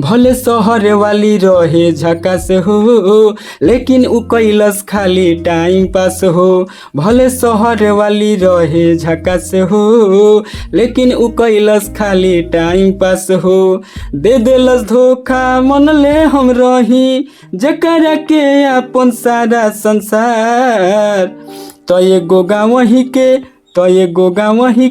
भले शहर वाली रहे झकास हो, लेकिन उ कैलस खाली टाइम पास हो। भले शहर वाली रहे झकास हो, लेकिन उ कैलस खाली टाइम पास हो। दे देलस धोखा मन ले हम रही, जकरा के अपन सारा संसार। तो एगो गाँवही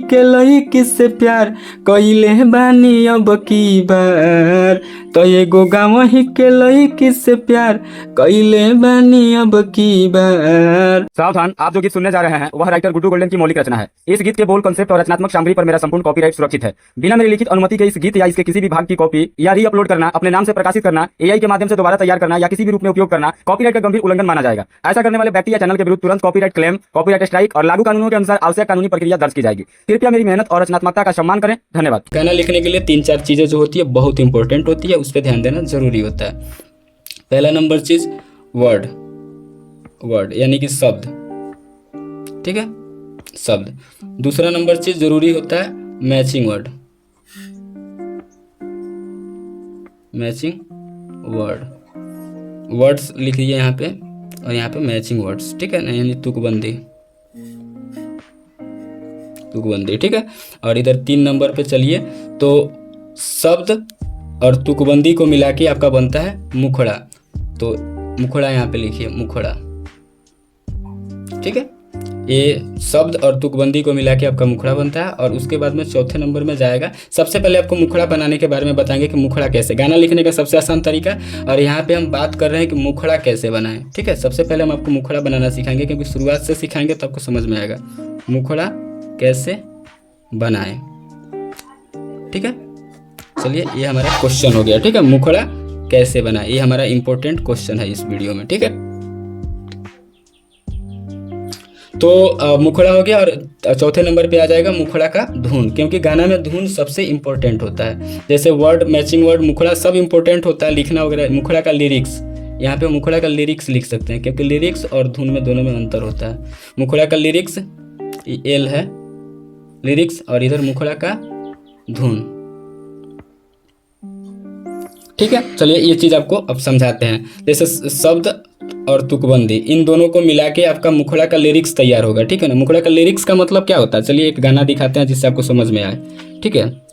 के लड़की से प्यार कइले बानी अब की बार। तो एगो गाँवही के लड़की से प्यार कइले बानी अब की बार। सावधान, आप जो गीत सुनने जा रहे हैं वह राइटर गुड्डू गोल्डन की मौलिक रचना है। इस गीत के बोल, कंसेप्ट और रचनात्मक सामग्री पर मेरा संपूर्ण कॉपीराइट सुरक्षित है। बिना मेरी लिखित अनुमति के इस गीत या इसके किसी भी भाग की कॉपी या री अपलोड करना, अपने नाम से प्रकाशित करना, एआई के माध्यम से दोबारा तैयार करना या किसी भी रूप में उपयोग करना कॉपीराइट का गंभीर उल्लंघन माना जाएगा। ऐसा करने वाले व्यक्ति या चैनल के विरुद्ध तुरंत कॉपीराइट क्लेम, कॉपीराइट स्ट्राइक और लागू कानूनों के अनुसार आवश्यक कानूनी प्रक्रिया दर्ज की जाएगी। कृपया मेरी मेहनत और रचनात्मकता का सम्मान करें। धन्यवाद। गाना लिखने के लिए 3-4 चीज़ें जो होती है बहुत इंपॉर्टेंट होती है, उस पर ध्यान देना जरूरी होता है। पहला नंबर चीज वर्ड यानी कि शब्द, ठीक है, शब्द। दूसरा नंबर चीज जरूरी होता है मैचिंग वर्ड्स लिख दिए यहाँ पे, और यहाँ पे मैचिंग वर्ड्स, ठीक है ना, यानी तुकबंदी, ठीक है। और इधर 3 नंबर पे चलिए तो शब्द और तुकबंदी को मिला के आपका बनता है मुखड़ा। तो मुखड़ा यहाँ पे लिखिए, मुखड़ा, ठीक है। ये शब्द और तुकबंदी को मिला के आपका मुखड़ा बनता है। और उसके बाद में चौथे नंबर में जाएगा। सबसे पहले आपको मुखड़ा बनाने के बारे में बताएंगे कि मुखड़ा कैसे, गाना लिखने का सबसे आसान तरीका। और यहाँ पे हम बात कर रहे हैं कि मुखड़ा कैसे बनाएं, ठीक है। सबसे पहले हम आपको मुखड़ा बनाना सिखाएंगे, क्योंकि शुरुआत से सिखाएंगे तो आपको समझ में आएगा मुखड़ा कैसे बनाएं, ठीक है। चलिए, ये हमारा क्वेश्चन हो गया, ठीक है। मुखड़ा कैसे बनाएं, ये हमारा इंपॉर्टेंट क्वेश्चन है इस वीडियो में, ठीक है। तो मुखड़ा हो गया। और चौथे नंबर पे आ जाएगा मुखड़ा का धुन, क्योंकि गाना में धुन सबसे इंपॉर्टेंट होता है। जैसे वर्ड, मैचिंग वर्ड, मुखड़ा सब इंपॉर्टेंट होता है, लिखना वगैरह। मुखड़ा का लिरिक्स, यहाँ पे मुखड़ा का लिरिक्स लिख सकते हैं, क्योंकि लिरिक्स और धुन में दोनों में अंतर होता है। मुखड़ा का लिरिक्स एल है, लिरिक्स, और इधर मुखड़ा का धुन, ठीक है। चलिए, ये चीज आपको अब समझाते हैं। जैसे शब्द और तुकबंदी, इन दोनों को मिला के आपका मुखड़ा का लिरिक्स तैयार होगा, ठीक है ना। मुखड़ा का लिरिक्स का मतलब क्या होता है, चलिए एक गाना दिखाते हैं जिससे आपको समझ में आए, ठीक है।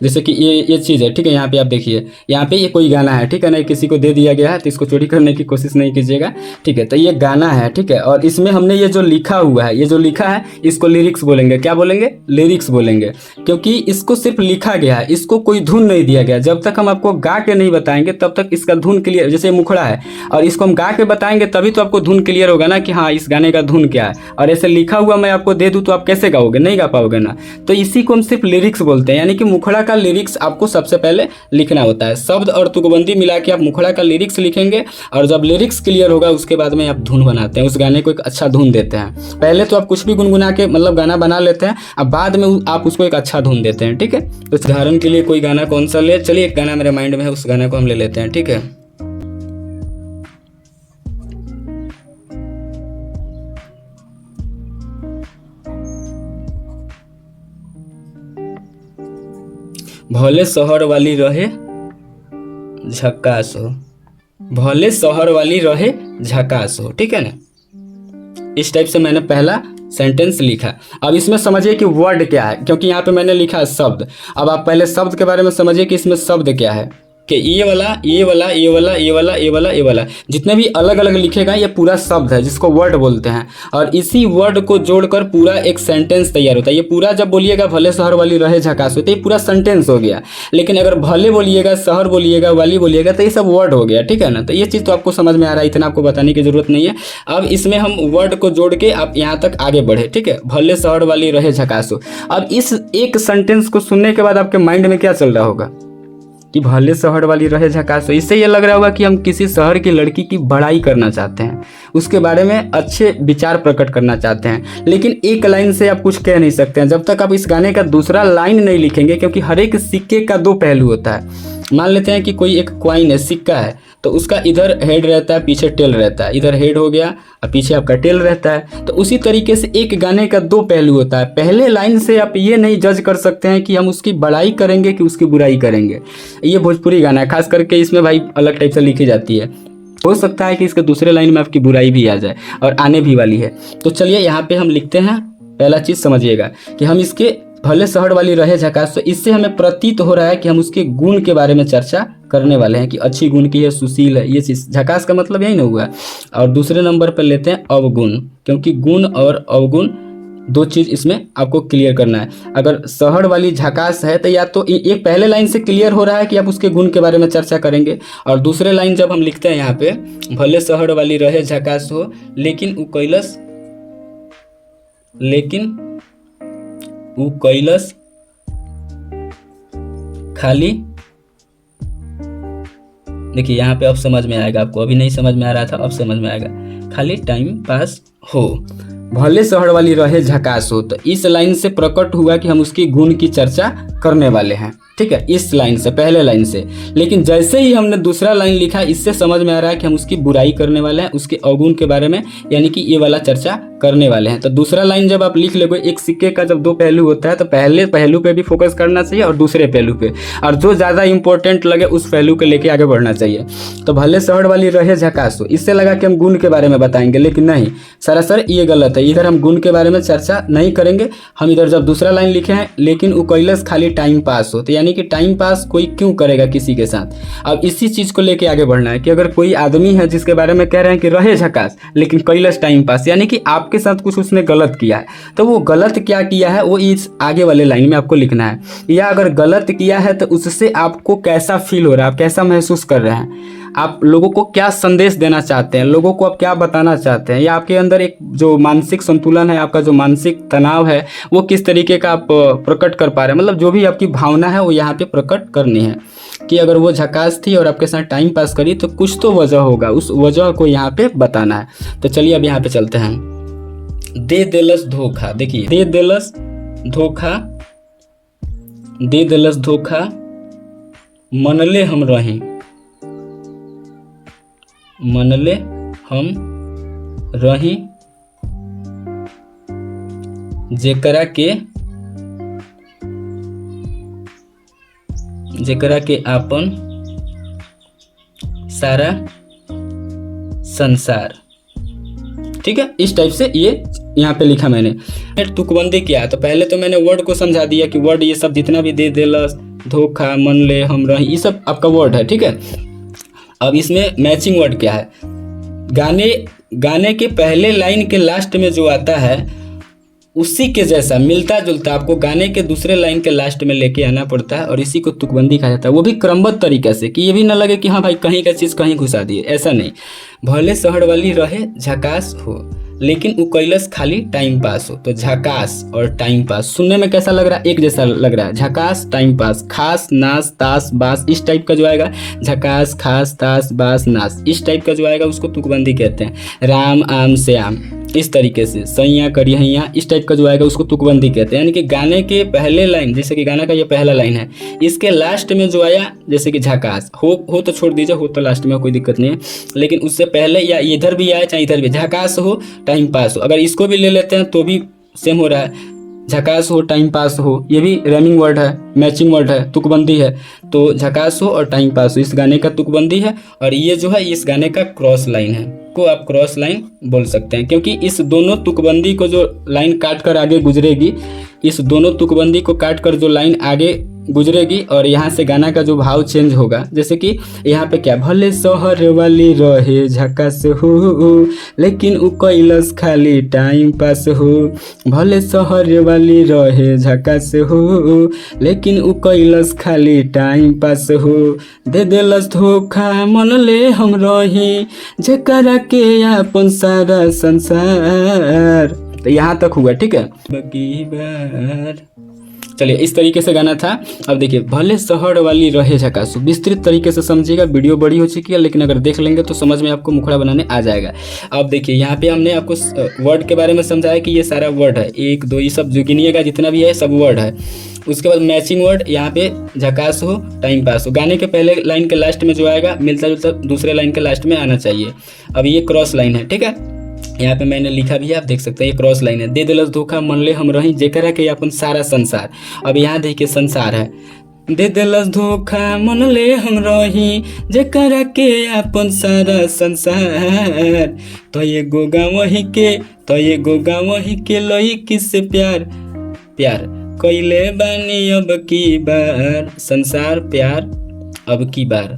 जैसे कि ये चीज़ है, ठीक है। यहाँ पे आप देखिए, यहाँ पे ये कोई गाना है, ठीक है ना, किसी को दे दिया गया है, तो इसको चोरी करने की कोशिश नहीं कीजिएगा, ठीक है। तो ये गाना है, ठीक है। और इसमें हमने ये जो लिखा हुआ है, ये जो लिखा है, इसको लिरिक्स बोलेंगे। क्या बोलेंगे? लिरिक्स बोलेंगे, क्योंकि इसको सिर्फ लिखा गया है, इसको कोई धुन नहीं दिया गया। जब तक हम आपको गा के नहीं बताएंगे तब तक इसका धुन क्लियर, जैसे मुखड़ा है और इसको हम गा के बताएंगे तभी तो आपको धुन क्लियर होगा ना, कि हाँ इस गाने का धुन क्या है। और ऐसे लिखा हुआ मैं आपको दे दूँ तो आप कैसे गाओगे? नहीं गा पाओगे ना। तो इसी को हम सिर्फ लिरिक्स बोलते हैं, यानी कि मुखड़ा का लिरिक्स आपको सबसे पहले लिखना होता है। शब्द और तुकबंदी मिला के आप मुखड़ा का लिरिक्स लिखेंगे, और जब लिरिक्स क्लियर होगा उसके बाद में आप धुन बनाते हैं, उस गाने को एक अच्छा धुन देते हैं। पहले तो आप कुछ भी गुनगुना के मतलब गाना बना लेते हैं, अब बाद में आप उसको एक अच्छा धुन देते हैं, ठीक है। तो उदाहरण के लिए कोई गाना कौन सा ले, चलिए एक गाना मेरे माइंड में है, उस गाने को हम ले लेते हैं, ठीक है। भले शहर वाली रहे झकास हो, भले शहर वाली रहे झकास हो, ठीक है ना। इस टाइप से मैंने पहला सेंटेंस लिखा। अब इसमें समझिए कि वर्ड क्या है, क्योंकि यहाँ पे मैंने लिखा है शब्द। अब आप पहले शब्द के बारे में समझिए कि इसमें शब्द क्या है, कि ये वाला, ये वाला, ये वाला, ये वाला, ये वाला, ये वाला, जितने भी अलग अलग लिखेगा ये पूरा शब्द है, जिसको वर्ड बोलते हैं। और इसी वर्ड को जोड़कर पूरा एक सेंटेंस तैयार होता है। ये पूरा जब बोलिएगा भले शहर वाली रहे झकास हो, तो ये पूरा सेंटेंस हो गया। लेकिन अगर भले बोलिएगा, शहर बोलिएगा, वाली बोलिएगा, तो ये सब वर्ड हो गया, ठीक है ना। तो ये चीज़ तो आपको समझ में आ रहा है, इतना आपको बताने की जरूरत नहीं है। अब इसमें हम वर्ड को जोड़ के आप यहाँ तक आगे बढ़े, ठीक है। भले शहर वाली रहे झकास हो। अब इस एक सेंटेंस को सुनने के बाद आपके माइंड में क्या चल रहा होगा कि भले शहर वाली रहे झकास हो। इससे ये लग रहा होगा कि हम किसी शहर की लड़की की बड़ाई करना चाहते हैं, उसके बारे में अच्छे विचार प्रकट करना चाहते हैं। लेकिन एक लाइन से आप कुछ कह नहीं सकते हैं जब तक आप इस गाने का दूसरा लाइन नहीं लिखेंगे, क्योंकि हर एक सिक्के का दो पहलू होता है। मान लेते हैं कि कोई एक कॉइन है, सिक्का है, तो उसका इधर हेड रहता है, पीछे टेल रहता है। इधर हेड हो गया और पीछे आपका टेल रहता है। तो उसी तरीके से एक गाने का दो पहलू होता है। पहले लाइन से आप ये नहीं जज कर सकते हैं कि हम उसकी बड़ाई करेंगे कि उसकी बुराई करेंगे। ये भोजपुरी गाना है, खास करके इसमें भाई अलग टाइप से लिखी जाती है। हो सकता है कि इसके दूसरे लाइन में आपकी बुराई भी आ जाए और आने भी वाली है। तो चलिए यहाँ पे हम लिखते हैं। पहला चीज़ समझिएगा कि हम इसके भले शहर वाली रहे झकास, तो इससे हमें प्रतीत हो रहा है कि हम उसके गुण के बारे में चर्चा करने वाले हैं कि अच्छी गुण की है, सुशील है। ये चीज़ झकास का मतलब यही ना हुआ। और दूसरे नंबर पर लेते हैं अवगुण, क्योंकि गुण और अवगुण दो चीज़ इसमें आपको क्लियर करना है। अगर शहर वाली झकास है तो या तो एक पहले लाइन से क्लियर हो रहा है कि आप उसके गुण के बारे में चर्चा करेंगे, और दूसरे लाइन जब हम लिखते हैं यहाँ पे, भले शहर वाली रहे झकास हो लेकिन उ कैलस खाली, देखिए यहाँ पे अब समझ में आएगा आपको, अभी नहीं समझ में आ रहा था, अब समझ में आएगा। खाली टाइम पास हो, भले शहर वाली रहे झकास हो। तो इस लाइन से प्रकट हुआ कि हम उसकी गुण की चर्चा करने वाले हैं, ठीक है, इस लाइन से, पहले लाइन से। लेकिन जैसे ही हमने दूसरा लाइन लिखा, इससे समझ में आ रहा है कि हम उसकी बुराई करने वाले हैं, उसके अवगुण के बारे में, यानी कि ये वाला चर्चा करने वाले हैं। तो दूसरा लाइन जब आप लिख लोगे, एक सिक्के का जब दो पहलू होता है तो पहले पहलू पे भी फोकस करना चाहिए और दूसरे पहलू पे, और जो ज़्यादा इंपॉर्टेंट लगे उस पहलू को लेके आगे बढ़ना चाहिए। तो भले शहर वाली रहे झकास हो, इससे लगा कि हम गुण के बारे में बताएंगे, लेकिन नहीं, सरासर ये गलत है। इधर हम गुण के बारे में चर्चा नहीं करेंगे। हम इधर जब दूसरा लाइन लिखे हैं, लेकिन उ कैलस खाली टाइम पास हो, तो यानी कि टाइम पास कोई क्यों करेगा किसी के साथ। अब इसी चीज़ को लेके आगे बढ़ना है कि अगर कोई आदमी है जिसके बारे में कह रहे हैं कि रहे झकास लेकिन कैलस टाइम पास, यानी कि आपके साथ कुछ उसने गलत किया है, तो वो गलत क्या किया है वो इस आगे वाले लाइन में आपको लिखना है। या अगर गलत किया है तो उससे आपको कैसा फील हो रहा है, आप कैसा महसूस कर रहे हैं, आप लोगों को क्या संदेश देना चाहते हैं, लोगों को आप क्या बताना चाहते हैं, या आपके अंदर एक जो मानसिक संतुलन है, आपका जो मानसिक तनाव है, वो किस तरीके का आप प्रकट कर पा रहे हैं। मतलब जो भी आपकी भावना है वो यहाँ पे प्रकट करनी है कि अगर वो झकास थी और आपके साथ टाइम पास करी तो कुछ तो वजह होगा, उस वजह को यहाँ पे बताना है। तो चलिए अब यहाँ पे चलते हैं। दे देलस धोखा, देखिए दे देलस धोखा मनले हम रही, मनले हम रही जेकरा के आपन सारा संसार, ठीक है। इस टाइप से ये यहाँ पे लिखा मैंने। तुकबंदी क्या है, तो पहले तो मैंने वर्ड को समझा दिया कि वर्ड ये सब जितना भी दे देलस, धोखा, मनले हम रही, ये सब आपका वर्ड है, ठीक है। अब इसमें मैचिंग वर्ड क्या है, गाने के पहले लाइन के लास्ट में जो आता है उसी के जैसा मिलता जुलता आपको गाने के दूसरे लाइन के लास्ट में लेके आना पड़ता है, और इसी को तुकबंदी कहा जाता है। वो भी क्रमबद्ध तरीके से, कि ये भी ना लगे कि हाँ भाई कहीं का चीज़ कहीं घुसा दिए, ऐसा नहीं। भले शहर वाली रहे झकास हो लेकिन उ कैलस खाली टाइम पास हो, तो झकास और टाइम पास सुनने में कैसा लग रहा है, एक जैसा लग रहा है। झकास, टाइम पास, खास, नास, तास, बास, इस टाइप का जो आएगा, झकास, खास, तास, बास, नास, इस टाइप का जो आएगा उसको तुकबंदी कहते हैं। राम, आम, श्याम, इस तरीके से, सैया, करिहैया, इस टाइप का जो आएगा उसको तुकबंदी कहते हैं। यानी कि गाने के पहले लाइन, जैसे कि गाना का ये पहला लाइन है, इसके लास्ट में जो आया, जैसे कि झकास हो तो छोड़ दीजिए, हो तो लास्ट में कोई दिक्कत नहीं है, लेकिन उससे पहले या इधर भी आए चाहे इधर भी, झकास हो टाइम पास हो, अगर इसको भी ले लेते हैं तो भी सेम हो रहा है। झकास हो टाइम पास हो, ये भी रैमिंग वर्ड है, मैचिंग वर्ड है, तुकबंदी है। तो झकास हो और टाइम पास हो इस गाने का तुकबंदी है, और ये जो है इस गाने का क्रॉस लाइन है, को आप क्रॉस लाइन बोल सकते हैं, क्योंकि इस दोनों तुकबंदी को जो लाइन काट कर आगे गुजरेगी, इस दोनों तुकबंदी को काट कर जो लाइन आगे गुजरेगी और यहाँ से गाना का जो भाव चेंज होगा, जैसे कि यहाँ पे क्या, भले शहर वाली रहे झकास हो लेकिन उ कैलस खाली टाइम पास हो, भले शहर वाली रहे झकास हो लेकिन उ कैलस खाली टाइम पास हो, दे देलस धोखा मनले हम रही जेकरा के आपन सारा संसार। तो यहाँ तक हुआ, ठीक है। बाकी बार चलिए इस तरीके से गाना था। अब देखिए, भले शहर वाली रहे झकास, विस्तृत तरीके से समझिएगा, वीडियो बड़ी हो चुकी है लेकिन अगर देख लेंगे तो समझ में आपको मुखड़ा बनाने आ जाएगा। अब देखिए यहाँ पे हमने आपको वर्ड के बारे में समझाया कि ये सारा वर्ड है, 1 2 ये सब जो गिनिएगा जितना भी है सब वर्ड है। उसके बाद मैचिंग वर्ड यहाँ पे झकास हो, टाइम पास हो। गाने के पहले लाइन के लास्ट में जो आएगा मिलता जुलता दूसरे लाइन के लास्ट में आना चाहिए। अब ये क्रॉस लाइन है, ठीक है, यहाँ पे मैंने लिखा भी है, आप देख सकते हैं ये क्रॉस लाइन है। दे दिलस धोखा मन ले हम रही जेकरा के अपन सारा संसार। अब यहाँ देखिए संसार है, दे दिलस धोखा मन ले हम रही जेकरा के अपन सारा संसार। तो ये गोगा वही के लई किससे प्यार प्यार कैले बानी अब की बार। संसार प्यार अब की बार,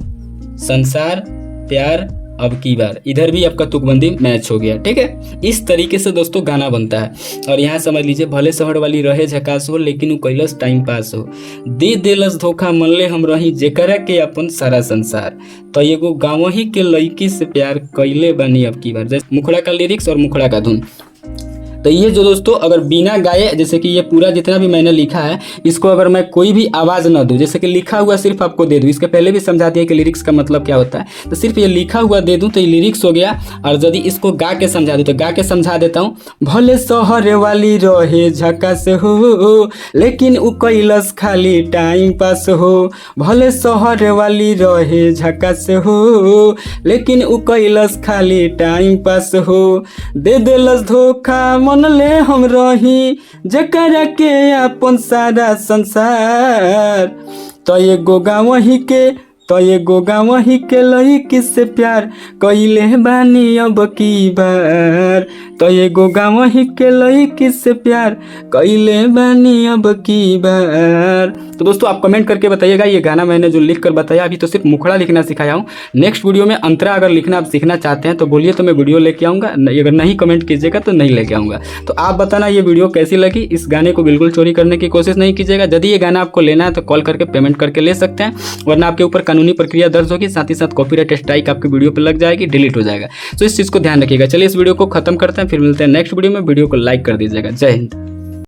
संसार प्यार अब की बार। इधर भी आपका तुकबंदी मैच हो गया, ठीक है। इस तरीके से दोस्तों गाना बनता है। और यहाँ समझ लीजिए, भले शहर वाली रहे झकास हो लेकिन वो कैलस टाइम पास हो। दे दिलस धोखा मन ले हम रही जेकरा के अपन सारा संसार। तो एगो गाँव ही के लड़की से प्यार कैले बानी अब की बार। जैसे मुखड़ा का लिरिक्स और मुखड़ा का धुन। तो ये जो दोस्तों अगर बिना गाए, जैसे कि ये पूरा जितना भी मैंने लिखा है इसको अगर मैं कोई भी आवाज़ ना दूं, जैसे कि लिखा हुआ सिर्फ आपको दे दूं, इसके पहले भी समझा दिया कि लिरिक्स का मतलब क्या होता है, तो सिर्फ ये लिखा हुआ दे दूं तो ये लिरिक्स हो गया। और यदि इसको गा के समझा दूं तो गा के समझा देता हूँ। भले शहर वाली रहे झकास हो लेकिन उ कैलस खाली टाइम पास हो। भले शहर वाली रहे झकास हो लेकिन उ कैलस खाली टाइम पास हो। दे दिलस धोखा मन ले हम रही जेकरा के अपन सारा संसार। तो ये गोगा वही के लई किससे प्यार कैले बानी अब की बार। तो ये गोगा वही के लई किससे प्यार कैले बानी अब की बार। तो दोस्तों आप कमेंट करके बताइएगा, ये गाना मैंने जो लिख कर बताया, अभी तो सिर्फ मुखड़ा लिखना सिखाया हूँ। नेक्स्ट वीडियो में अंतरा अगर लिखना आप सीखना चाहते हैं तो बोलिए, तो मैं वीडियो लेके आऊँगा। अगर नहीं कमेंट कीजिएगा तो नहीं लेके आऊँगा। तो आप बताना ये वीडियो कैसी लगी। इस गाने को बिल्कुल चोरी करने की कोशिश नहीं कीजिएगा। यदि ये गाना आपको लेना है तो कॉल करके पेमेंट करके ले सकते हैं, वरना आपके ऊपर कानूनी प्रक्रिया दर्ज होगी। साथ ही साथ कॉपीराइट स्ट्राइक आपके वीडियो पर लग जाएगी, डिलीट हो जाएगा। तो इस चीज़ को ध्यान रखिएगा। चलिए इस वीडियो को खत्म करते हैं, फिर मिलते हैं नेक्स्ट वीडियो में। वीडियो को लाइक कर दीजिएगा। जय हिंद।